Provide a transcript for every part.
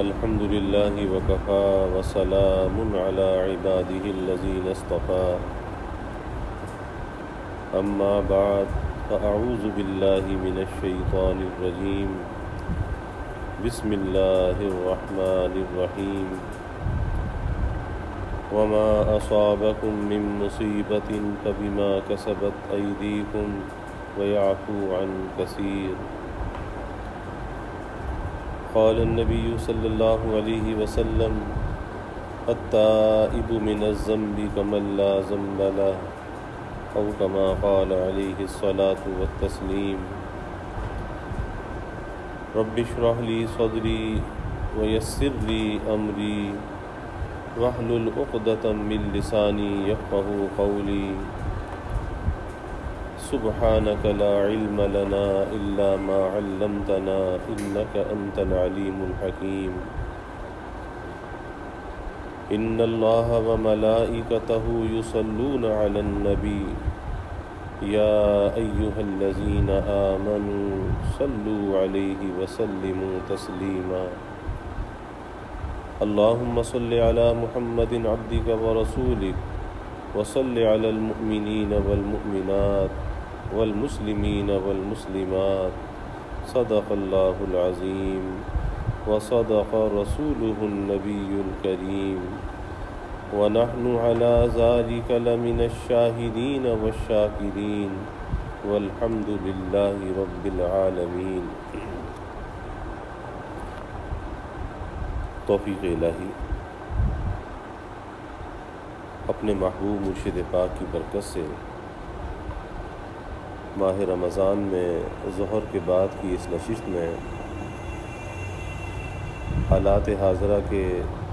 الحمد لله وكفى وسلام على عباده الذين اصطفى أما بعد فأعوذ بالله من الشيطان الرجيم بسم الله الرحمن الرحيم وما أصابكم من مصيبة فبما كسبت أيديكم ويعفو عن كثير قال النبي صلى الله عليه وسلم التائب من الذنب كمن لا ذنب له أو كما قال عليه الصلاة والتسليم رب اشرح لي صدري ويسر لي أمري واحلل عقدة من لساني يفقهوا قولي سبحانك لا علم لنا إلا ما علمتنا إنك أنت العليم الحكيم إن الله وملائكته يصلون على النبي يا أيها الذين آمنوا صلوا عليه وسلموا تسليما اللهم صل على محمد عبدك ورسولك وصل على المؤمنين والمؤمنات والمسلمين والمسلمات صدق الله العظيم وصدق رسوله النبي الكريم ونحن على ذلك لمن الشاهدين والشاكرين والحمد لله رب العالمين۔ توفیق الہی اپنے محبوب مرشد پاک کی برکت سے ماہ رمضان میں ظہر کے بعد کی اس نشست میں حالات حاضرہ کے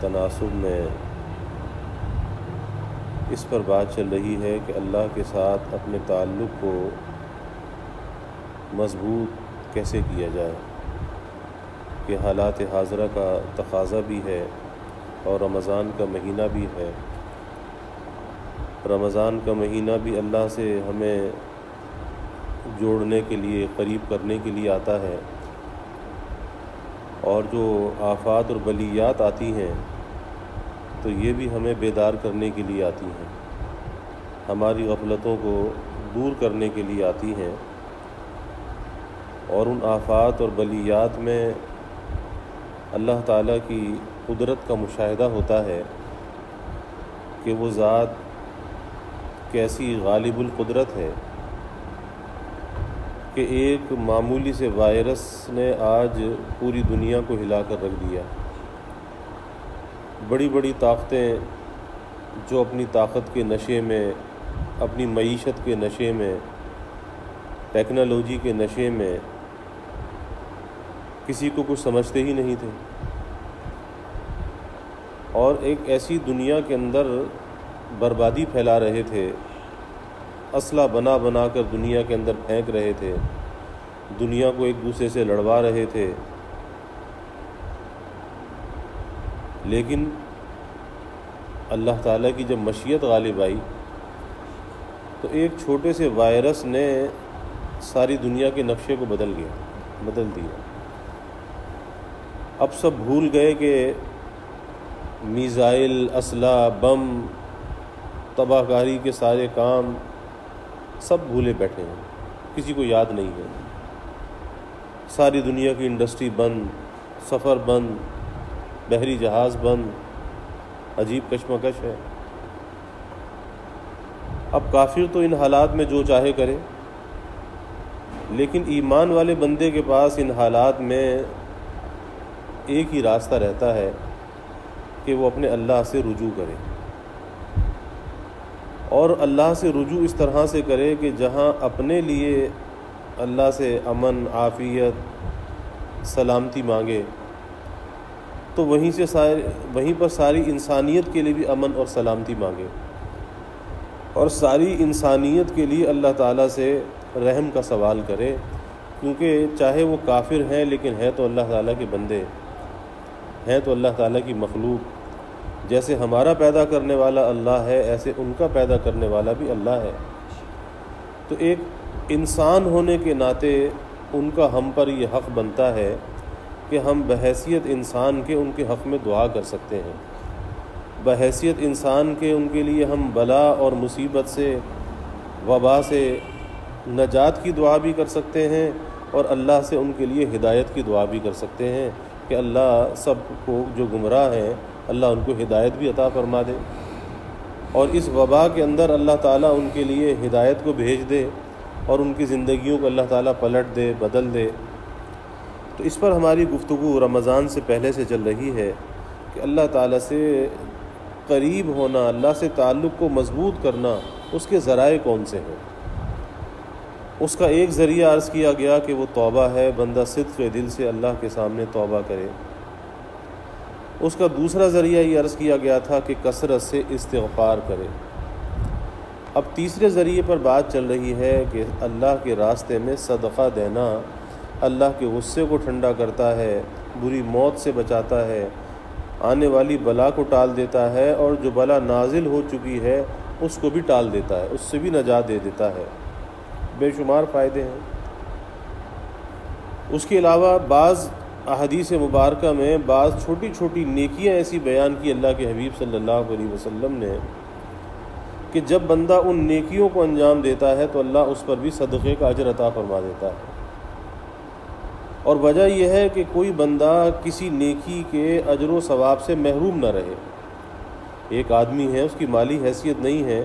تناسب میں اس پر بات چل رہی ہے کہ اللہ کے ساتھ اپنے تعلق کو مضبوط کیسے کیا جائے، کہ حالات حاضرہ کا تقاضا بھی ہے اور رمضان کا مہینہ بھی ہے۔ رمضان کا مہینہ بھی اللہ سے ہمیں جوڑنے کے لیے، قریب کرنے کے لیے آتا ہے، اور جو آفات اور بلیات آتی ہیں تو یہ بھی ہمیں بیدار کرنے کے لیے آتی ہیں، ہماری غفلتوں کو دور کرنے کے لیے آتی ہیں۔ اور ان آفات اور بلیات میں اللہ تعالیٰ کی قدرت کا مشاہدہ ہوتا ہے کہ وہ ذات کیسی غالب القدرت ہے کہ ایک معمولی سے وائرس نے آج پوری دنیا کو ہلا کر رکھ دیا۔ بڑی بڑی طاقتیں جو اپنی طاقت کے نشے میں، اپنی معیشت کے نشے میں، ٹیکنالوجی کے نشے میں کسی کو کچھ سمجھتے ہی نہیں تھے، اور ایک ایسی دنیا کے اندر بربادی پھیلا رہے تھے، اسلحہ بنا بنا کر دنیا کے اندر پھینک رہے تھے، دنیا کو ایک دوسرے سے لڑوا رہے تھے۔ لیکن اللہ تعالیٰ کی جب مشیت غالب آئی تو ایک چھوٹے سے وائرس نے ساری دنیا کے نقشے کو بدل دیا۔ اب سب بھول گئے کہ میزائل، اسلحہ، بم، تباہ کاری کے سارے کام سب بھولے بیٹھے ہیں، کسی کو یاد نہیں ہے۔ ساری دنیا کی انڈسٹری بند، سفر بند، بحری جہاز بند، عجیب کشمکش ہے۔ اب کافر تو ان حالات میں جو چاہے کرے، لیکن ایمان والے بندے کے پاس ان حالات میں ایک ہی راستہ رہتا ہے کہ وہ اپنے اللہ سے رجوع کرے، اور اللہ سے رجوع اس طرح سے کرے کہ جہاں اپنے لیے اللہ سے امن، عافیت، سلامتی مانگے تو وہیں پر ساری انسانیت کے لیے بھی امن اور سلامتی مانگے، اور ساری انسانیت کے لیے اللہ تعالیٰ سے رحم کا سوال کرے، کیونکہ چاہے وہ کافر ہیں لیکن ہے تو اللہ تعالیٰ کے بندے، ہیں تو اللہ تعالیٰ کی مخلوق۔ جیسے ہمارا پیدا کرنے والا اللہ ہے، ایسے ان کا پیدا کرنے والا بھی اللہ ہے۔ تو ایک انسان ہونے کے ناطے ان کا ہم پر یہ حق بنتا ہے کہ ہم بحیثیت انسان کے ان کے حق میں دعا کر سکتے ہیں، بحیثیت انسان کے ان کے لیے ہم بلا اور مصیبت سے، وبا سے نجات کی دعا بھی کر سکتے ہیں، اور اللہ سے ان کے لیے ہدایت کی دعا بھی کر سکتے ہیں کہ اللہ سب کو جو گمراہ ہیں اللہ ان کو ہدایت بھی عطا فرما دے، اور اس وبا کے اندر اللہ تعالیٰ ان کے لیے ہدایت کو بھیج دے اور ان کی زندگیوں کو اللہ تعالیٰ پلٹ دے، بدل دے۔ تو اس پر ہماری گفتگو رمضان سے پہلے سے چل رہی ہے کہ اللہ تعالیٰ سے قریب ہونا، اللہ سے تعلق کو مضبوط کرنا، اس کے ذرائع کون سے ہیں۔ اس کا ایک ذریعہ عرض کیا گیا کہ وہ توبہ ہے، بندہ صدق دل سے اللہ کے سامنے توبہ کرے۔ اس کا دوسرا ذریعہ یہ عرض کیا گیا تھا کہ کثرت سے استغفار کرے۔ اب تیسرے ذریعے پر بات چل رہی ہے کہ اللہ کے راستے میں صدقہ دینا اللہ کے غصے کو ٹھنڈا کرتا ہے، بری موت سے بچاتا ہے، آنے والی بلا کو ٹال دیتا ہے، اور جو بلا نازل ہو چکی ہے اس کو بھی ٹال دیتا ہے، اس سے بھی نجات دے دیتا ہے۔ بے شمار فائدے ہیں۔ اس کے علاوہ بعض احادیث مبارکہ میں بعض چھوٹی چھوٹی نیکیاں ایسی بیان کی اللہ کے حبیب صلی اللہ علیہ وسلم نے کہ جب بندہ ان نیکیوں کو انجام دیتا ہے تو اللہ اس پر بھی صدقے کا اجر عطا فرما دیتا ہے۔ اور وجہ یہ ہے کہ کوئی بندہ کسی نیکی کے اجر و ثواب سے محروم نہ رہے۔ ایک آدمی ہے، اس کی مالی حیثیت نہیں ہے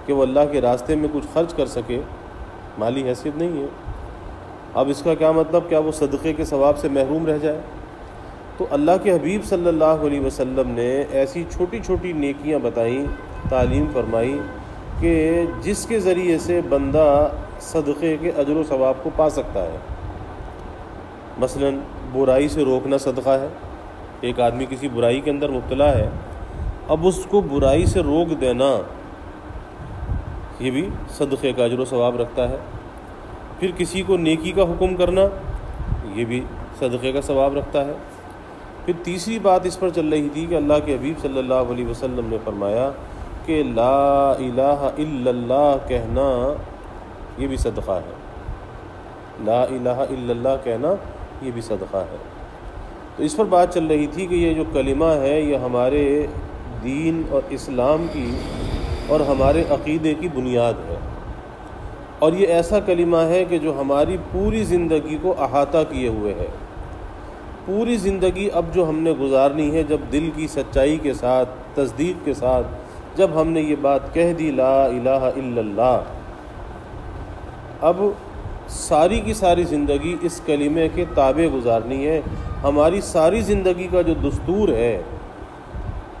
کہ وہ اللہ کے راستے میں کچھ خرچ کر سکے، مالی حیثیت نہیں ہے، اب اس کا کیا مطلب، کیا وہ صدقے کے ثواب سے محروم رہ جائے؟ تو اللہ کے حبیب صلی اللہ علیہ وسلم نے ایسی چھوٹی چھوٹی نیکیاں بتائیں، تعلیم فرمائی کہ جس کے ذریعے سے بندہ صدقے کے اجر و ثواب کو پا سکتا ہے۔ مثلا برائی سے روکنا صدقہ ہے۔ ایک آدمی کسی برائی کے اندر مبتلا ہے، اب اس کو برائی سے روک دینا یہ بھی صدقے کا اجر و ثواب رکھتا ہے۔ پھر کسی کو نیکی کا حکم کرنا یہ بھی صدقے کا ثواب رکھتا ہے۔ پھر تیسری بات اس پر چل رہی تھی کہ اللہ کے حبیب صلی اللہ علیہ وسلم نے فرمایا کہ لا الہ الا اللہ کہنا یہ بھی صدقہ ہے، لا الہ الا اللہ کہنا یہ بھی صدقہ ہے۔ تو اس پر بات چل رہی تھی کہ یہ جو کلمہ ہے یہ ہمارے دین اور اسلام کی اور ہمارے عقیدے کی بنیاد ہے، اور یہ ایسا کلمہ ہے کہ جو ہماری پوری زندگی کو احاطہ کیے ہوئے ہے۔ پوری زندگی اب جو ہم نے گزارنی ہے، جب دل کی سچائی کے ساتھ، تصدیق کے ساتھ جب ہم نے یہ بات کہہ دی لا الہ الا اللہ، اب ساری کی ساری زندگی اس کلمے کے تابع گزارنی ہے۔ ہماری ساری زندگی کا جو دستور ہے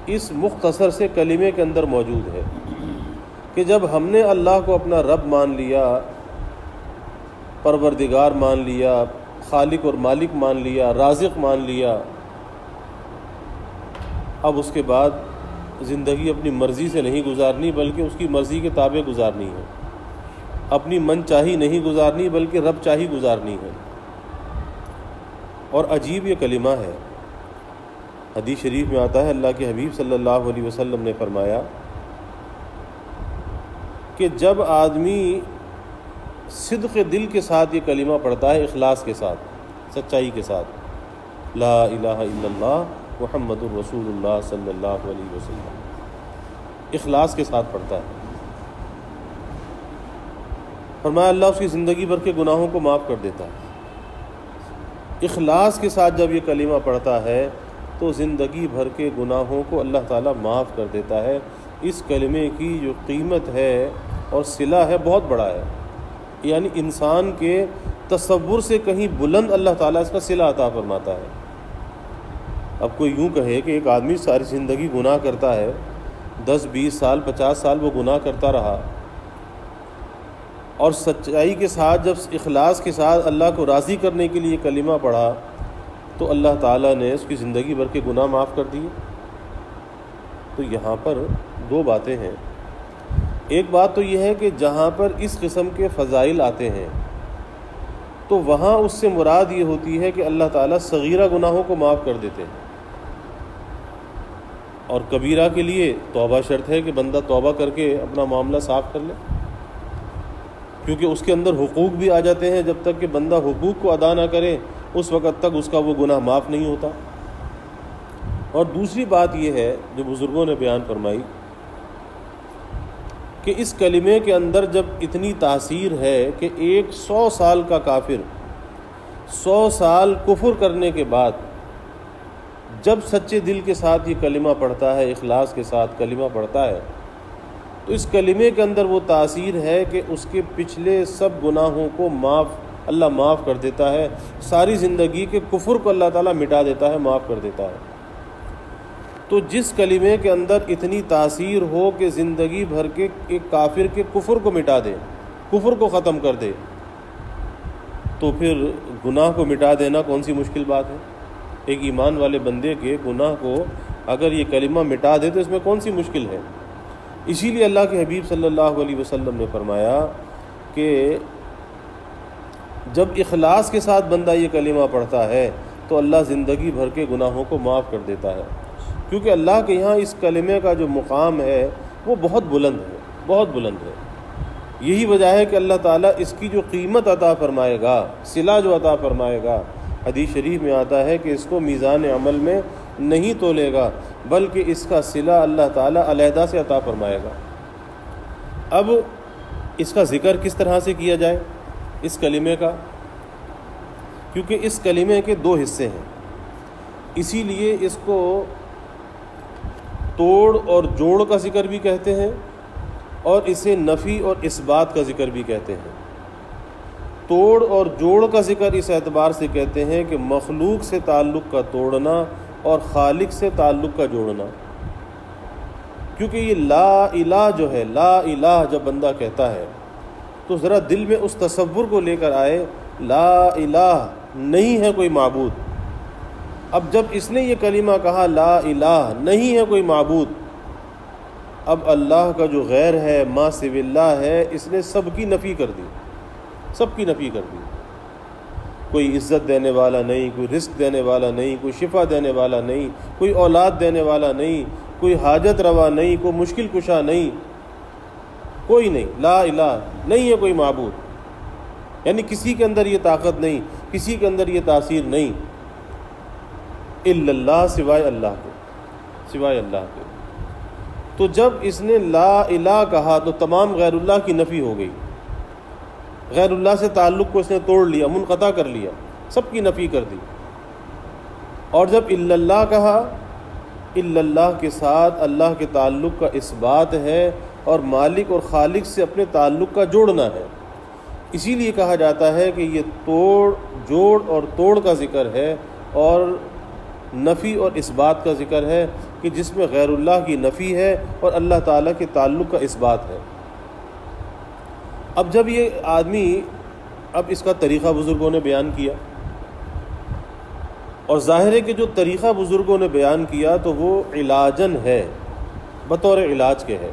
اس مختصر سے کلمے کے اندر موجود ہے کہ جب ہم نے اللہ کو اپنا رب مان لیا، پروردگار مان لیا، خالق اور مالک مان لیا، رازق مان لیا، اب اس کے بعد زندگی اپنی مرضی سے نہیں گزارنی بلکہ اس کی مرضی کے تابع گزارنی ہے، اپنی من چاہی نہیں گزارنی بلکہ رب چاہی گزارنی ہے۔ اور عجیب یہ کلمہ ہے، حدیث شریف میں آتا ہے اللہ کے حبیب صلی اللہ علیہ وسلم نے فرمایا کہ جب آدمی صدق دل کے ساتھ یہ کلمہ پڑھتا ہے، اخلاص کے ساتھ، سچائی کے ساتھ، لا الہ الا اللہ محمد الرسول اللہ صلی اللہ علیہ وسلم، اخلاص کے ساتھ پڑھتا ہے، فرمایا اللہ اس کی زندگی بھر کے گناہوں کو معاف کر دیتا ہے۔ اخلاص کے ساتھ جب یہ کلمہ پڑھتا ہے تو زندگی بھر کے گناہوں کو اللہ تعالیٰ معاف کر دیتا ہے۔ اس کلمے کی جو قیمت ہے اور صلہ ہے بہت بڑا ہے، یعنی انسان کے تصور سے کہیں بلند اللہ تعالیٰ اس کا صلہ عطا فرماتا ہے۔ اب کوئی یوں کہے کہ ایک آدمی ساری زندگی گناہ کرتا ہے، 10 20 سال 50 سال وہ گناہ کرتا رہا، اور سچائی کے ساتھ جب اخلاص کے ساتھ اللہ کو راضی کرنے کے لیے کلمہ پڑھا تو اللہ تعالیٰ نے اس کی زندگی بھر کے گناہ معاف کر دیے۔ تو یہاں پر دو باتیں ہیں، ایک بات تو یہ ہے کہ جہاں پر اس قسم کے فضائل آتے ہیں تو وہاں اس سے مراد یہ ہوتی ہے کہ اللہ تعالیٰ صغیرہ گناہوں کو معاف کر دیتے ہیں، اور کبیرہ کے لیے توبہ شرط ہے کہ بندہ توبہ کر کے اپنا معاملہ صاف کر لے، کیونکہ اس کے اندر حقوق بھی آ جاتے ہیں۔ جب تک کہ بندہ حقوق کو ادا نہ کرے اس وقت تک اس کا وہ گناہ معاف نہیں ہوتا۔ اور دوسری بات یہ ہے جو بزرگوں نے بیان فرمائی کہ اس کلمے کے اندر جب اتنی تاثیر ہے کہ 100 سال کا کافر 100 سال کفر کرنے کے بعد جب سچے دل کے ساتھ یہ کلمہ پڑھتا ہے، اخلاص کے ساتھ کلمہ پڑھتا ہے، تو اس کلمے کے اندر وہ تاثیر ہے کہ اس کے پچھلے سب گناہوں کو اللہ معاف کر دیتا ہے، ساری زندگی کے کفر کو اللہ تعالیٰ مٹا دیتا ہے، معاف کر دیتا ہے۔ تو جس کلمے کے اندر اتنی تاثیر ہو کہ زندگی بھر کے ایک کافر کے کفر کو مٹا دے، کفر کو ختم کر دے، تو پھر گناہ کو مٹا دینا کون سی مشکل بات ہے؟ ایک ایمان والے بندے کے گناہ کو اگر یہ کلمہ مٹا دے تو اس میں کون سی مشکل ہے؟ اسی لیے اللہ کے حبیب صلی اللہ علیہ وسلم نے فرمایا کہ جب اخلاص کے ساتھ بندہ یہ کلمہ پڑھتا ہے تو اللہ زندگی بھر کے گناہوں کو معاف کر دیتا ہے، کیونکہ اللہ کے یہاں اس کلمے کا جو مقام ہے وہ بہت بلند ہے، بہت بلند ہے۔ یہی وجہ ہے کہ اللہ تعالیٰ اس کی جو قیمت عطا فرمائے گا، صلہ جو عطا فرمائے گا، حدیث شریف میں آتا ہے کہ اس کو میزان عمل میں نہیں تولے گا، بلکہ اس کا صلہ اللہ تعالیٰ علیحدہ سے عطا فرمائے گا۔ اب اس کا ذکر کس طرح سے کیا جائے اس کلمے کا؟ کیونکہ اس کلمے کے 2 حصے ہیں، اسی لیے اس کو توڑ اور جوڑ کا ذکر بھی کہتے ہیں، اور اسے نفی اور اثبات کا ذکر بھی کہتے ہیں۔ توڑ اور جوڑ کا ذکر اس اعتبار سے کہتے ہیں کہ مخلوق سے تعلق کا توڑنا اور خالق سے تعلق کا جوڑنا، کیونکہ یہ لا الہ جو ہے، لا الہ جب بندہ کہتا ہے تو ذرا دل میں اس تصور کو لے کر آئے، لا الہ نہیں ہے کوئی معبود۔ اب جب اس نے یہ کلمہ کہا لا الہ نہیں ہے کوئی معبود، اب اللہ کا جو غیر ہے، ما سوی اللہ ہے، اس نے سب کی نفی کر دی، سب کی نفی کر دی۔ کوئی عزت دینے والا نہیں، کوئی رزق دینے والا نہیں، کوئی شفا دینے والا نہیں، کوئی اولاد دینے والا نہیں، کوئی حاجت روا نہیں، کوئی مشکل کشا نہیں، کوئی نہیں، لا الہ نہیں ہے کوئی معبود، یعنی کسی کے اندر یہ طاقت نہیں، کسی کے اندر یہ تاثیر نہیں، الا اللہ، سوائے اللہ کے، سوائے اللہ کے۔ تو جب اس نے لا الہ کہا تو تمام غیر اللہ کی نفی ہو گئی، غیر اللہ سے تعلق کو اس نے توڑ لیا، منقطع کر لیا، سب کی نفی کر دی۔ اور جب الا اللہ کہا، الا اللہ کے ساتھ اللہ کے تعلق کا اثبات ہے اور مالک اور خالق سے اپنے تعلق کا جوڑنا ہے۔ اسی لیے کہا جاتا ہے کہ یہ توڑ، جوڑ اور توڑ کا ذکر ہے، اور نفی اور اثبات کا ذکر ہے کہ جس میں غیر اللہ کی نفی ہے اور اللہ تعالیٰ کے تعلق کا اثبات ہے۔ اب جب یہ آدمی، اب اس کا طریقہ بزرگوں نے بیان کیا، اور ظاہر ہے کہ جو طریقہ بزرگوں نے بیان کیا تو وہ علاجن ہے، بطور علاج کے ہے۔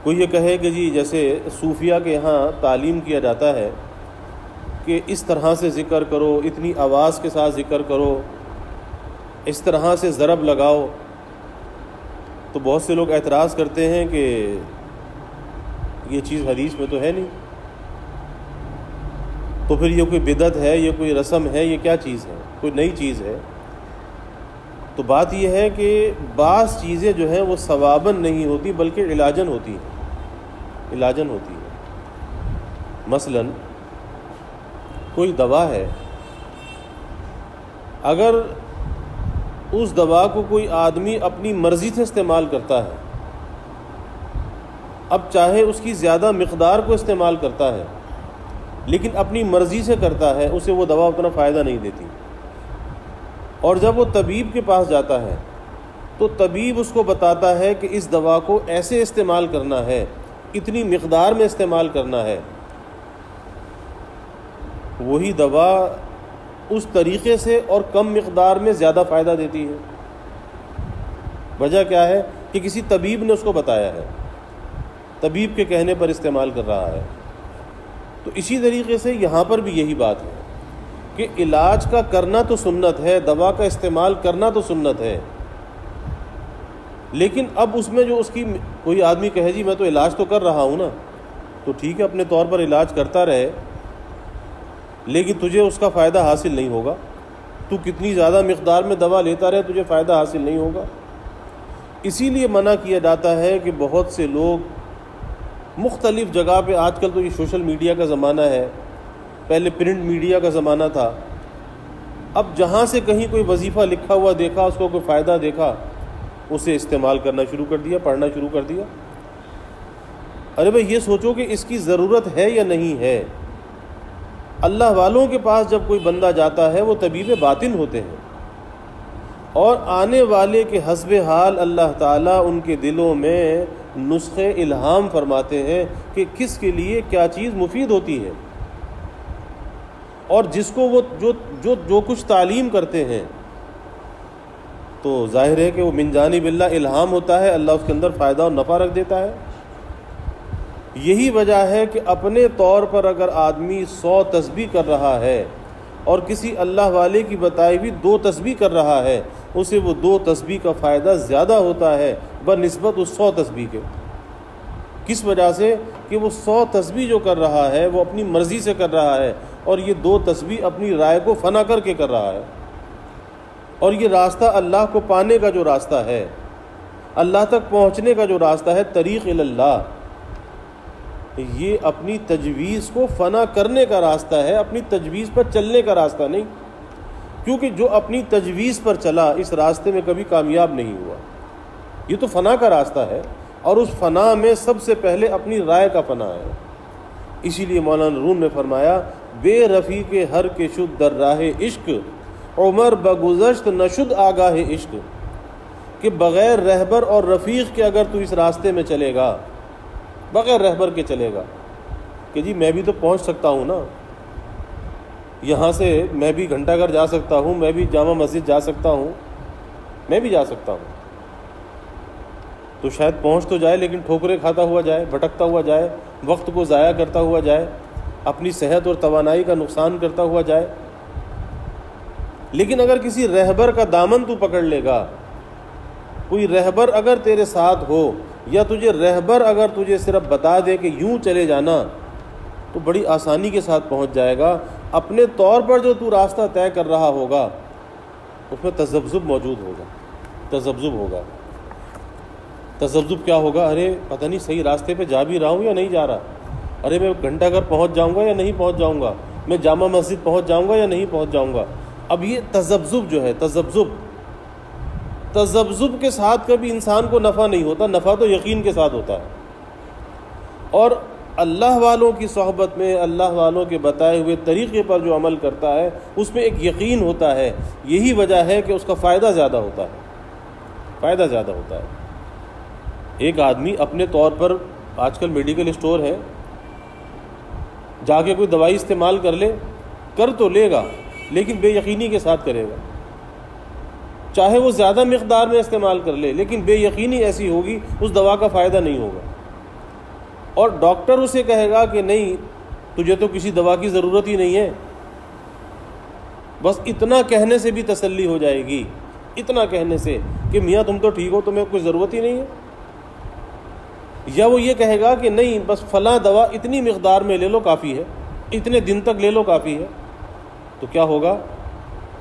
کوئی یہ کہے کہ جی جیسے صوفیہ کے ہاں تعلیم کیا جاتا ہے کہ اس طرح سے ذکر کرو، اتنی آواز کے ساتھ ذکر کرو، اس طرح سے ضرب لگاؤ، تو بہت سے لوگ اعتراض کرتے ہیں کہ یہ چیز حدیث میں تو ہے نہیں، تو پھر یہ کوئی بدعت ہے، یہ کوئی رسم ہے، یہ کیا چیز ہے، کوئی نئی چیز ہے؟ تو بات یہ ہے کہ بعض چیزیں جو ہیں وہ ثواباً نہیں ہوتی بلکہ علاجاً ہوتی ہیں، علاجاً ہوتی ہے۔ مثلاً کوئی دوا ہے، اگر اس دوا کو کوئی آدمی اپنی مرضی سے استعمال کرتا ہے، اب چاہے اس کی زیادہ مقدار کو استعمال کرتا ہے لیکن اپنی مرضی سے کرتا ہے، اسے وہ دوا اتنا فائدہ نہیں دیتی۔ اور جب وہ طبیب کے پاس جاتا ہے تو طبیب اس کو بتاتا ہے کہ اس دوا کو ایسے استعمال کرنا ہے، اتنی مقدار میں استعمال کرنا ہے، وہی دوا اس طریقے سے اور کم مقدار میں زیادہ فائدہ دیتی ہے۔ وجہ کیا ہے؟ کہ کسی طبیب نے اس کو بتایا ہے، طبیب کے کہنے پر استعمال کر رہا ہے۔ تو اسی طریقے سے یہاں پر بھی یہی بات ہے کہ علاج کا کرنا تو سنت ہے، دوا کا استعمال کرنا تو سنت ہے، لیکن اب اس میں جو اس کی کوئی آدمی کہے جی میں تو علاج تو کر رہا ہوں نا، تو ٹھیک ہے اپنے طور پر علاج کرتا رہے، لیکن تجھے اس کا فائدہ حاصل نہیں ہوگا. تو کتنی زیادہ مقدار میں دوا لیتا رہے تجھے فائدہ حاصل نہیں ہوگا. اسی لیے منع کیا جاتا ہے کہ بہت سے لوگ مختلف جگہ پہ، آج کل تو یہ سوشل میڈیا کا زمانہ ہے، پہلے پرنٹ میڈیا کا زمانہ تھا، اب جہاں سے کہیں کوئی وظیفہ لکھا ہوا دیکھا، اس کو کوئی فائدہ دیکھا، اسے استعمال کرنا شروع کر دیا، پڑھنا شروع کر دیا. ارے بھائی یہ سوچو کہ اس کی ضرورت ہے یا نہیں ہے. اللہ والوں کے پاس جب کوئی بندہ جاتا ہے وہ طبیب باطن ہوتے ہیں، اور آنے والے کے حسب حال اللہ تعالیٰ ان کے دلوں میں نسخے الہام فرماتے ہیں کہ کس کے لیے کیا چیز مفید ہوتی ہے. اور جس کو وہ جو کچھ تعلیم کرتے ہیں تو ظاہر ہے کہ وہ من جانب اللہ الہام ہوتا ہے، اللہ اس کے اندر فائدہ اور نفع رکھ دیتا ہے. یہی وجہ ہے کہ اپنے طور پر اگر آدمی 100 تسبیح کر رہا ہے اور کسی اللہ والے کی بتائی ہوئی 2 تسبیح کر رہا ہے، اسے وہ 2 تسبیح کا فائدہ زیادہ ہوتا ہے بنسبت اس 100 تسبیح کے. کس وجہ سے؟ کہ وہ 100 تسبیح جو کر رہا ہے وہ اپنی مرضی سے کر رہا ہے، اور یہ 2 تسبیح اپنی رائے کو فنا کر کے کر رہا ہے. اور یہ راستہ اللہ کو پانے کا جو راستہ ہے، اللہ تک پہنچنے کا جو راستہ ہے، طریق اللہ، یہ اپنی تجویز کو فنا کرنے کا راستہ ہے، اپنی تجویز پر چلنے کا راستہ نہیں. کیونکہ جو اپنی تجویز پر چلا اس راستے میں کبھی کامیاب نہیں ہوا. یہ تو فنا کا راستہ ہے، اور اس فنا میں سب سے پہلے اپنی رائے کا فنا ہے. اسی لیے مولانا روم نے فرمایا، بے رفیق ہر کے شد در راہ عشق، عمر بگذشت نشد آگاہ عشق. کہ بغیر رہبر اور رفیق کے اگر تو اس راستے میں چلے گا، بغیر رہبر کے چلے گا کہ جی میں بھی تو پہنچ سکتا ہوں نا، یہاں سے میں بھی گھنٹہ گھر جا سکتا ہوں، میں بھی جامع مسجد جا سکتا ہوں، میں بھی جا سکتا ہوں، تو شاید پہنچ تو جائے لیکن ٹھوکریں کھاتا ہوا جائے، بھٹکتا ہوا جائے، وقت کو ضائع کرتا ہوا جائے، اپنی صحت اور توانائی کا نقصان کرتا ہوا جائے. لیکن اگر کسی رہبر کا دامن تو پکڑ لے گا، کوئی رہبر اگر تیرے ساتھ ہو، یا تجھے رہبر اگر تجھے صرف بتا دے کہ یوں چلے جانا، تو بڑی آسانی کے ساتھ پہنچ جائے گا. اپنے طور پر جو تو راستہ طے کر رہا ہوگا اس میں تذبذب موجود ہوگا، تذبذب ہوگا. تذبذب کیا ہوگا؟ ارے پتہ نہیں صحیح راستے پہ جا بھی رہا ہوں یا نہیں جا رہا، ارے میں گھنٹہ گھر پہنچ جاؤں گا یا نہیں پہنچ جاؤں گا، میں جامع مسجد پہنچ جاؤں گا یا نہیں پہنچ جاؤں گا. اب یہ تذبذب جو ہے، تذبذب کے ساتھ کبھی انسان کو نفع نہیں ہوتا، نفع تو یقین کے ساتھ ہوتا ہے. اور اللہ والوں کی صحبت میں، اللہ والوں کے بتائے ہوئے طریقے پر جو عمل کرتا ہے اس میں ایک یقین ہوتا ہے. یہی وجہ ہے کہ اس کا فائدہ زیادہ ہوتا ہے، فائدہ زیادہ ہوتا ہے. ایک آدمی اپنے طور پر، آج کل میڈیکل اسٹور ہے، جا کے کوئی دوائی استعمال کر لے، کر تو لے گا لیکن بے یقینی کے ساتھ کرے گا. چاہے وہ زیادہ مقدار میں استعمال کر لے لیکن بے یقینی ایسی ہوگی اس دوا کا فائدہ نہیں ہوگا. اور ڈاکٹر اسے کہے گا کہ نہیں تجھے تو کسی دوا کی ضرورت ہی نہیں ہے. بس اتنا کہنے سے بھی تسلی ہو جائے گی، اتنا کہنے سے کہ میاں تم تو ٹھیک ہو، تمہیں کوئی ضرورت ہی نہیں ہے. یا وہ یہ کہے گا کہ نہیں بس فلاں دوا اتنی مقدار میں لے لو کافی ہے، اتنے دن تک لے لو کافی ہے. تو کیا ہوگا؟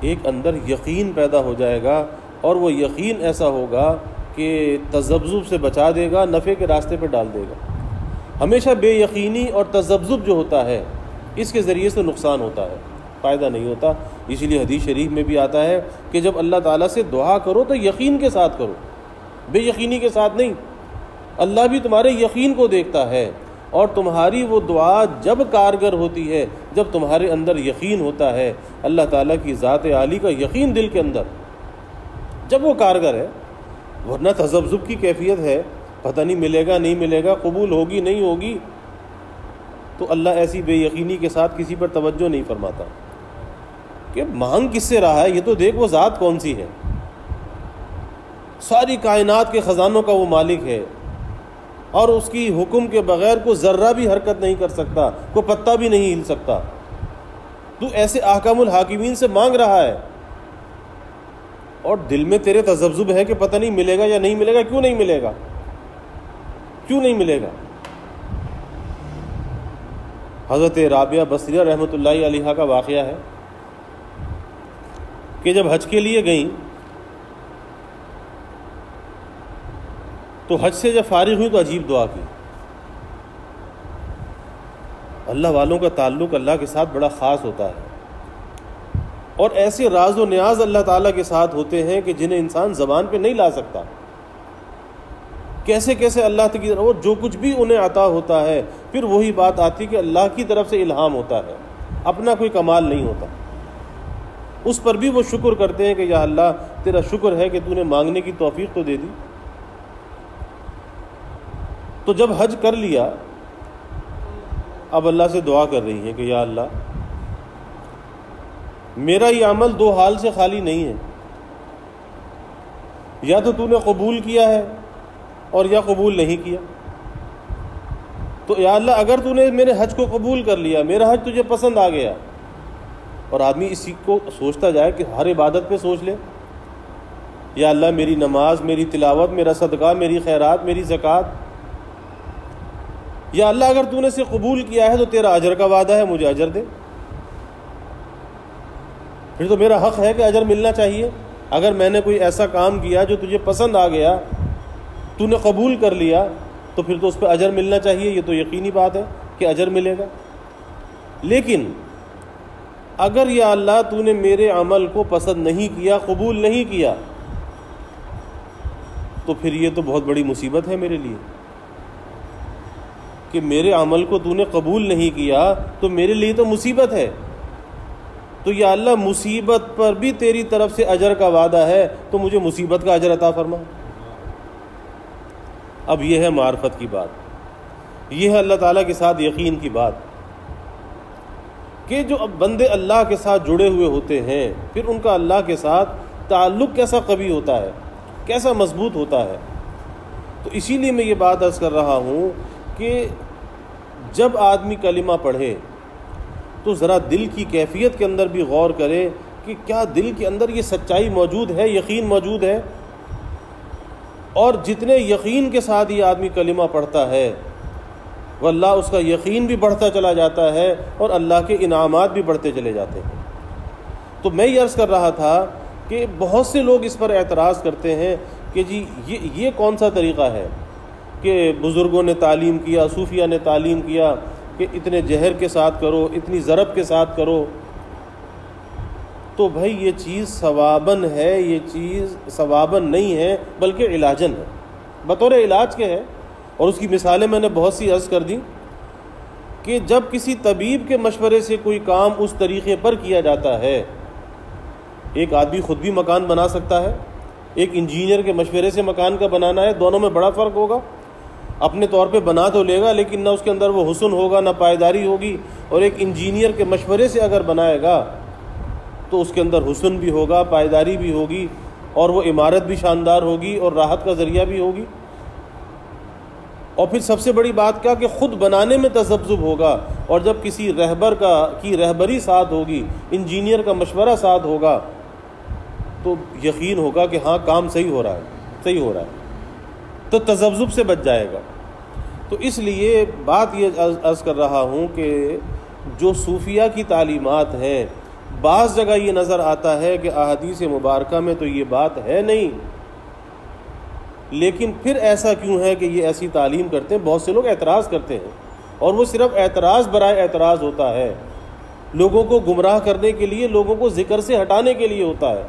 ایک اندر یقین پیدا ہو جائے گا، اور وہ یقین ایسا ہوگا کہ تذبذب سے بچا دے گا، نفع کے راستے پہ ڈال دے گا. ہمیشہ بے یقینی اور تذبذب جو ہوتا ہے اس کے ذریعے سے نقصان ہوتا ہے، فائدہ نہیں ہوتا. اسی لیے حدیث شریف میں بھی آتا ہے کہ جب اللہ تعالیٰ سے دعا کرو تو یقین کے ساتھ کرو، بے یقینی کے ساتھ نہیں. اللہ بھی تمہارے یقین کو دیکھتا ہے، اور تمہاری وہ دعا جب کارگر ہوتی ہے جب تمہارے اندر یقین ہوتا ہے، اللہ تعالیٰ کی ذات عالی کا یقین دل کے اندر، جب وہ کارگر ہے. ورنہ تذبذب کی کیفیت ہے، پتہ نہیں ملے گا نہیں ملے گا، قبول ہوگی نہیں ہوگی، تو اللہ ایسی بے یقینی کے ساتھ کسی پر توجہ نہیں فرماتا کہ مانگ کس سے رہا ہے، یہ تو دیکھ وہ ذات کون سی ہے، ساری کائنات کے خزانوں کا وہ مالک ہے، اور اس کی حکم کے بغیر کوئی ذرہ بھی حرکت نہیں کر سکتا، کوئی پتا بھی نہیں ہل سکتا. تو ایسے احکام الحاکمین سے مانگ رہا ہے، اور دل میں تیرے تذبذب ہے کہ پتہ نہیں ملے گا یا نہیں ملے گا. کیوں نہیں ملے گا؟ کیوں نہیں ملے گا؟ حضرت رابعہ بصریہ رحمۃ اللہ علیہا کا واقعہ ہے کہ جب حج کے لیے گئیں تو حج سے جب فارغ ہوئی تو عجیب دعا کی. اللہ والوں کا تعلق اللہ کے ساتھ بڑا خاص ہوتا ہے، اور ایسے راز و نیاز اللہ تعالیٰ کے ساتھ ہوتے ہیں کہ جنہیں انسان زبان پہ نہیں لا سکتا. کیسے کیسے اللہ کی طرف، اور جو کچھ بھی انہیں عطا ہوتا ہے پھر وہی بات آتی کہ اللہ کی طرف سے الہام ہوتا ہے، اپنا کوئی کمال نہیں ہوتا. اس پر بھی وہ شکر کرتے ہیں کہ یا اللہ تیرا شکر ہے کہ تو نے مانگنے کی توفیق تو دے دی. تو جب حج کر لیا اب اللہ سے دعا کر رہی ہیں کہ یا اللہ میرا یہ عمل دو حال سے خالی نہیں ہے، یا تو نے قبول کیا ہے اور یا قبول نہیں کیا. تو یا اللہ اگر تو نے میرے حج کو قبول کر لیا، میرا حج تجھے پسند آ گیا، اور آدمی اسی کو سوچتا جائے کہ ہر عبادت پہ سوچ لے، یا اللہ میری نماز، میری تلاوت، میرا صدقہ، میری خیرات، میری زکوٰۃ، یا اللہ اگر تو نے اسے قبول کیا ہے تو تیرا اجر کا وعدہ ہے، مجھے اجر دے. پھر تو میرا حق ہے کہ اجر ملنا چاہیے. اگر میں نے کوئی ایسا کام کیا جو تجھے پسند آ گیا، تو نے قبول کر لیا، تو پھر تو اس پہ اجر ملنا چاہیے. یہ تو یقینی بات ہے کہ اجر ملے گا. لیکن اگر یا اللہ تو نے میرے عمل کو پسند نہیں کیا، قبول نہیں کیا، تو پھر یہ تو بہت بڑی مصیبت ہے میرے لیے کہ میرے عمل کو تو نے قبول نہیں کیا، تو میرے لیے تو مصیبت ہے. تو یا اللہ مصیبت پر بھی تیری طرف سے اجر کا وعدہ ہے، تو مجھے مصیبت کا اجر عطا فرما. اب یہ ہے معرفت کی بات، یہ ہے اللہ تعالیٰ کے ساتھ یقین کی بات کہ جو اب بندے اللہ کے ساتھ جڑے ہوئے ہوتے ہیں پھر ان کا اللہ کے ساتھ تعلق کیسا قوی ہوتا ہے، کیسا مضبوط ہوتا ہے. تو اسی لیے میں یہ بات عرض کر رہا ہوں کہ جب آدمی کلمہ پڑھے تو ذرا دل کی کیفیت کے اندر بھی غور کرے کہ کیا دل کے اندر یہ سچائی موجود ہے، یقین موجود ہے. اور جتنے یقین کے ساتھ یہ آدمی کلمہ پڑھتا ہے واللہ اس کا یقین بھی بڑھتا چلا جاتا ہے اور اللہ کے انعامات بھی بڑھتے چلے جاتے ہیں. تو میں یہ عرض کر رہا تھا کہ بہت سے لوگ اس پر اعتراض کرتے ہیں کہ جی یہ کون سا طریقہ ہے کہ بزرگوں نے تعلیم کیا، صوفیہ نے تعلیم کیا کہ اتنے جہر کے ساتھ کرو، اتنی ضرب کے ساتھ کرو. تو بھائی یہ چیز ثواباً ہے، یہ چیز ثواباً نہیں ہے بلکہ علاجاً ہے، بطور علاج کے ہے. اور اس کی مثالیں میں نے بہت سی عرض کر دی کہ جب کسی طبیب کے مشورے سے کوئی کام اس طریقے پر کیا جاتا ہے، ایک آدمی خود بھی مکان بنا سکتا ہے، ایک انجینئر کے مشورے سے مکان کا بنانا ہے، دونوں میں بڑا فرق ہوگا. اپنے طور پہ بنا تو لے گا لیکن نہ اس کے اندر وہ حسن ہوگا، نہ پائیداری ہوگی. اور ایک انجینئر کے مشورے سے اگر بنائے گا تو اس کے اندر حسن بھی ہوگا، پائیداری بھی ہوگی، اور وہ عمارت بھی شاندار ہوگی اور راحت کا ذریعہ بھی ہوگی. اور پھر سب سے بڑی بات کیا کہ خود بنانے میں تذبذب ہوگا. اور جب کسی رہبر کی رہبری ساتھ ہوگی، انجینئر کا مشورہ ساتھ ہوگا، تو یقین ہوگا کہ ہاں کام صحیح ہو رہا ہے، تو تذبذب سے بچ جائے گا. تو اس لیے بات یہ عرض کر رہا ہوں کہ جو صوفیہ کی تعلیمات ہیں، بعض جگہ یہ نظر آتا ہے کہ احادیث مبارکہ میں تو یہ بات ہے نہیں، لیکن پھر ایسا کیوں ہے کہ یہ ایسی تعلیم کرتے ہیں. بہت سے لوگ اعتراض کرتے ہیں اور وہ صرف اعتراض برائے اعتراض ہوتا ہے، لوگوں کو گمراہ کرنے کے لیے، لوگوں کو ذکر سے ہٹانے کے لیے ہوتا ہے.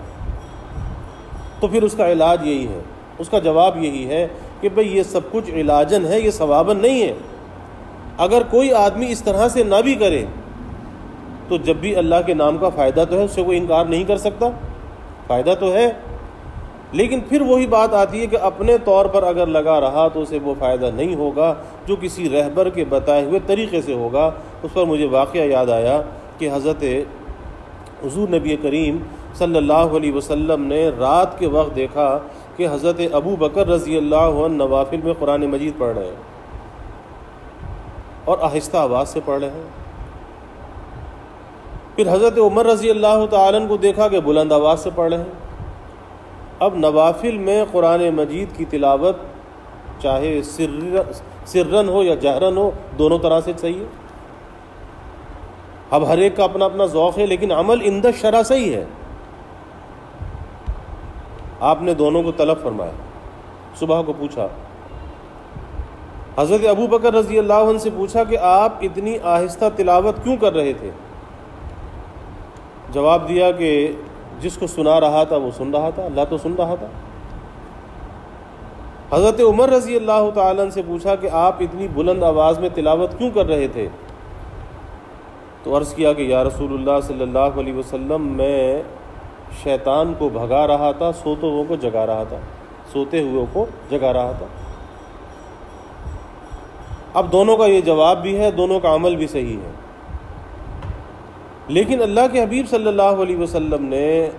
تو پھر اس کا علاج یہی ہے، اس کا جواب یہی ہے کہ بھئی یہ سب کچھ علاجاً ہے، یہ ثواباً نہیں ہے. اگر کوئی آدمی اس طرح سے نہ بھی کرے تو جب بھی اللہ کے نام کا فائدہ تو ہے، اس سے کوئی انکار نہیں کر سکتا، فائدہ تو ہے. لیکن پھر وہی بات آتی ہے کہ اپنے طور پر اگر لگا رہا تو اسے وہ فائدہ نہیں ہوگا جو کسی رہبر کے بتائے ہوئے طریقے سے ہوگا. اس پر مجھے واقعہ یاد آیا کہ حضرت حضور نبی کریم صلی اللہ علیہ وسلم نے رات کے وقت دیکھا کہ حضرت ابو بکر رضی اللہ عنہ نوافل میں قرآن مجید پڑھ رہے ہیں اور آہستہ آواز سے پڑھ رہے ہیں. پھر حضرت عمر رضی اللہ تعالیٰ عنہ کو دیکھا کہ بلند آواز سے پڑھ رہے ہیں. اب نوافل میں قرآن مجید کی تلاوت چاہے سرن ہو یا جہرن ہو، دونوں طرح سے صحیح ہے. اب ہر ایک کا اپنا اپنا ذوق ہے، لیکن عمل عند الشرع صحیح ہے۔ آپ نے دونوں کو طلب فرمایا، صبح کو پوچھا، حضرت ابو بکر رضی اللہ عنہ سے پوچھا کہ آپ اتنی آہستہ تلاوت کیوں کر رہے تھے؟ جواب دیا کہ جس کو سنا رہا تھا وہ سن رہا تھا، اللہ تو سن رہا تھا۔ حضرت عمر رضی اللہ تعالیٰ عنہ سے پوچھا کہ آپ اتنی بلند آواز میں تلاوت کیوں کر رہے تھے؟ تو عرض کیا کہ یا رسول اللہ صلی اللہ علیہ وسلم، میں شیطان کو بھگا رہا تھا، سوتے ہوئے کو جگا رہا تھا، سوتے ہوئے کو جگا رہا تھا۔ اب دونوں کا یہ جواب بھی ہے، دونوں کا عمل بھی صحیح ہے، لیکن اللہ کے حبیب صلی اللہ علیہ وسلم نے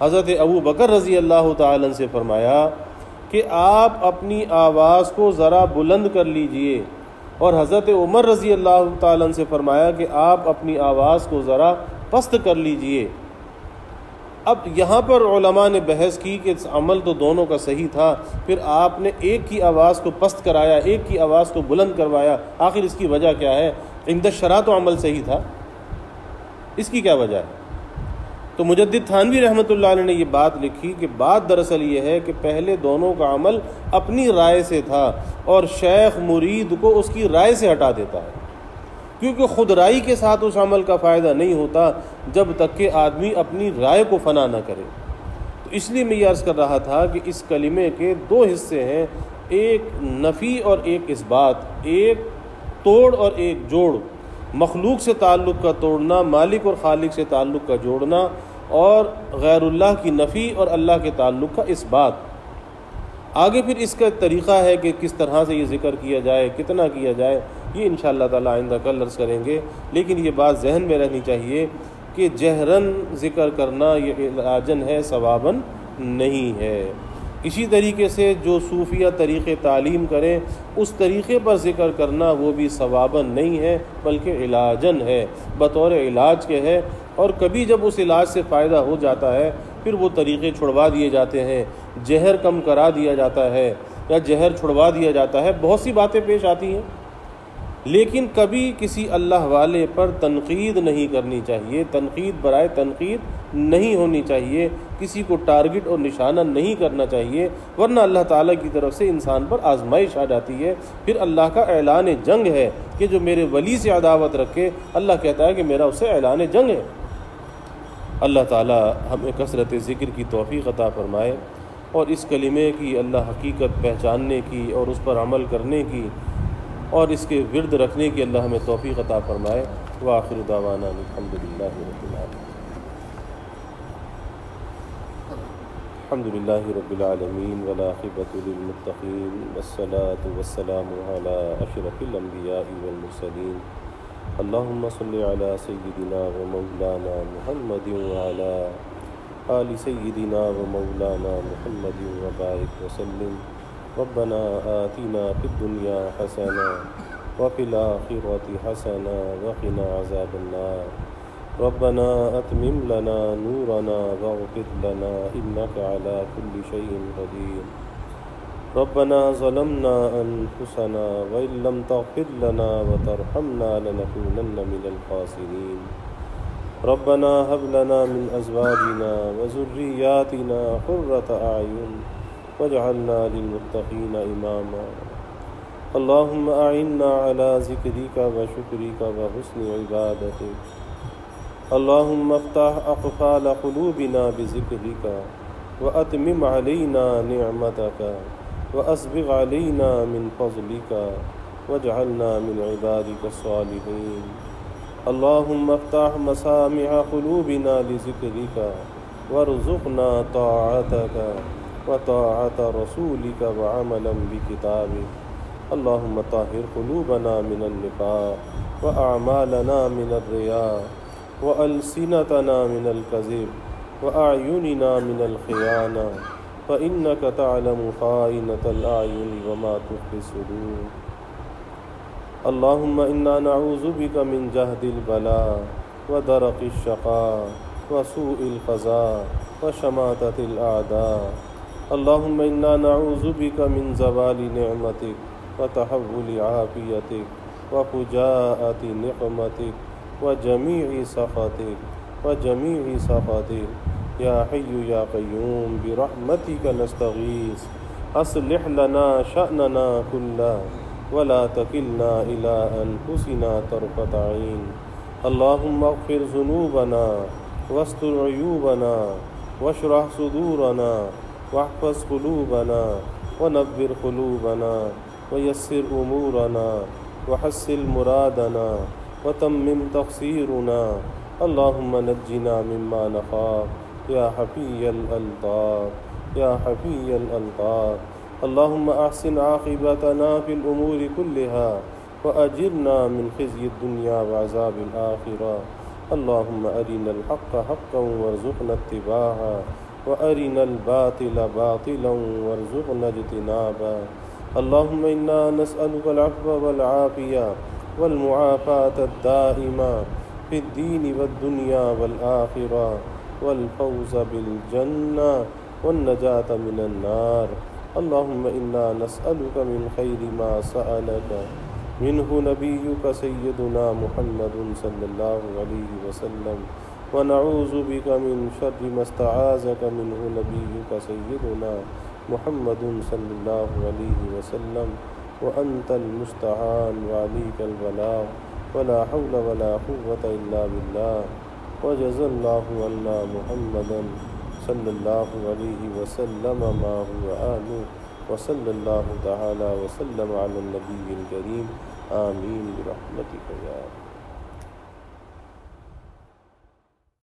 حضرت ابو بکر رضی اللہ تعالی عنہ سے فرمایا کہ آپ اپنی آواز کو ذرا بلند کر لیجئے، اور حضرت عمر رضی اللہ تعالی عنہ سے فرمایا کہ آپ اپنی آواز کو ذرا پست کر لیجئے۔ اب یہاں پر علماء نے بحث کی کہ عمل تو دونوں کا صحیح تھا، پھر آپ نے ایک کی آواز کو پست کرایا، ایک کی آواز کو بلند کروایا، آخر اس کی وجہ کیا ہے؟ عند الشرع تو عمل صحیح تھا، اس کی کیا وجہ ہے؟ تو مجدد تھانوی رحمۃ اللہ علیہ نے یہ بات لکھی کہ بات دراصل یہ ہے کہ پہلے دونوں کا عمل اپنی رائے سے تھا، اور شیخ مرید کو اس کی رائے سے ہٹا دیتا ہے، کیونکہ خود رائے کے ساتھ اس عمل کا فائدہ نہیں ہوتا جب تک کہ آدمی اپنی رائے کو فنا نہ کرے۔ تو اس لیے میں یہ عرض کر رہا تھا کہ اس کلمے کے دو حصے ہیں، ایک نفی اور ایک اثبات، ایک توڑ اور ایک جوڑ، مخلوق سے تعلق کا توڑنا، مالک اور خالق سے تعلق کا جوڑنا، اور غیر اللہ کی نفی اور اللہ کے تعلق کا اثبات۔ آگے پھر اس کا طریقہ ہے کہ کس طرح سے یہ ذکر کیا جائے، کتنا کیا جائے، یہ انشاءاللہ تعالی آئندہ کل عرض کریں گے، لیکن یہ بات ذہن میں رہنی چاہیے کہ جہرن ذکر کرنا یہ علاجن ہے، ثوابن نہیں ہے۔ اسی طریقے سے جو صوفیہ طریقے تعلیم کریں اس طریقے پر ذکر کرنا وہ بھی ثوابن نہیں ہے، بلکہ علاجن ہے، بطور علاج کے ہے، اور کبھی جب اس علاج سے فائدہ ہو جاتا ہے پھر وہ طریقے چھڑوا دیے جاتے ہیں، زہر کم کرا دیا جاتا ہے یا زہر چھڑوا دیا جاتا ہے، بہت سی باتیں پیش آتی ہیں، لیکن کبھی کسی اللہ والے پر تنقید نہیں کرنی چاہیے، تنقید برائے تنقید نہیں ہونی چاہیے، کسی کو ٹارگٹ اور نشانہ نہیں کرنا چاہیے، ورنہ اللہ تعالیٰ کی طرف سے انسان پر آزمائش آ جاتی ہے، پھر اللہ کا اعلان جنگ ہے کہ جو میرے ولی سے عداوت رکھے، اللہ کہتا ہے کہ میرا اس سے اعلان جنگ ہے۔ اللہ تعالیٰ ہمیں کثرت ذکر کی توفیق عطا فرمائے، اور اس کلمے کی اللہ حقیقت پہچاننے کی اور اس پر عمل کرنے کی اور اس کے ورد رکھنے کی اللہ ہمیں توفیق عطا فرمائے۔ وآخر دعوانا الحمدللہ رب العالمین، الحمدللہ رب العالمین والعاقبۃ للمتقین، والصلاة والسلام علی اشرف الانبیاء والمرسلین، اللہم صل علی سیدنا و مولانا محمد وعلی آل سیدنا و مولانا محمد وبارک وسلم۔ ربنا آتنا فی الدنیا حسنہ وفی الآخرۃ حسنہ وقنا عذاب النار۔ ربنا اتمم لنا نورنا واغفر لنا انک علی کل شیء قدیر۔ ربنا ظلمنا انفسنا وان لم تغفر لنا وترحمنا لنکونن من الخاسرین۔ ربنا هب لنا من ازواجنا وذریاتنا قرۃ اعین واجعلنا للمتقین اماما۔ اللہم اعنا علی ذکرک وشکرک وحسن عبادتک۔ اللہم افتح اقفال قلوبنا بذکرک واتمم علینا نعمتک واسبغ علینا من فضلک واجعلنا من عبادک الصالحین۔ اللہم افتح مسامع قلوبنا لذکرک وارزقنا طاعتک وطاعت رسولک وعملا بکتابک۔ اللہم طہر قلوبنا من النفاق واعمالنا من الرياء والسنتنا من الكذب واعیننا من الخیانہ فانک تعلم خائنۃ الاعین وما تخفی الصدور۔ اللہم انا نعوذ بک من جہد البلاء ودرک الشقاء وسوء القضاء وشماتۃ الاعداء۔ اللہم انا نعوذ بک من زوال نعمتک وتحول عافیتک وفجاءۃ نقمتک وجميع سخطك يا حي يا قيوم برحمتك نستغيث أصلح لنا شأننا كله ولا تكلنا إلى أنفسنا طرفة عين اللهم اغفر ذنوبنا واستر عيوبنا واشرح صدورنا واحفظ قلوبنا ونبر قلوبنا ويسر أمورنا وحسن مرادنا وتمم تقصيرنا اللهم نجنا مما نخاف يا حفي الألطاف يا حفي الألطاف اللهم أحسن عاقبتنا في الأمور كلها وأجرنا من خزي الدنيا وعذاب الآخرة اللهم أرنا الحق حقا وارزقنا اتباعه وأرنا الباطل باطلا وارزقنا اجتنابه اللهم إنا نسألك العفو والعافية والمعافاة الدائمة في الدين والدنيا والآخرة والفوز بالجنة والنجاة من النار اللهم إنا نسألك من خير ما سألك منه نبيك سيدنا محمد صلى الله عليه وسلم ونعوذ بك من شر ما استعاذك منه نبيك سيدنا محمد صلى الله عليه وسلم وأنت المستعان وعليك البلاغ ولا حول ولا قوة إلا بالله وجزى الله عنا محمدا صلى الله عليه وسلم ما هو آله وصلى الله تعالى وسلم على النبي الكريم آمين برحمتك يا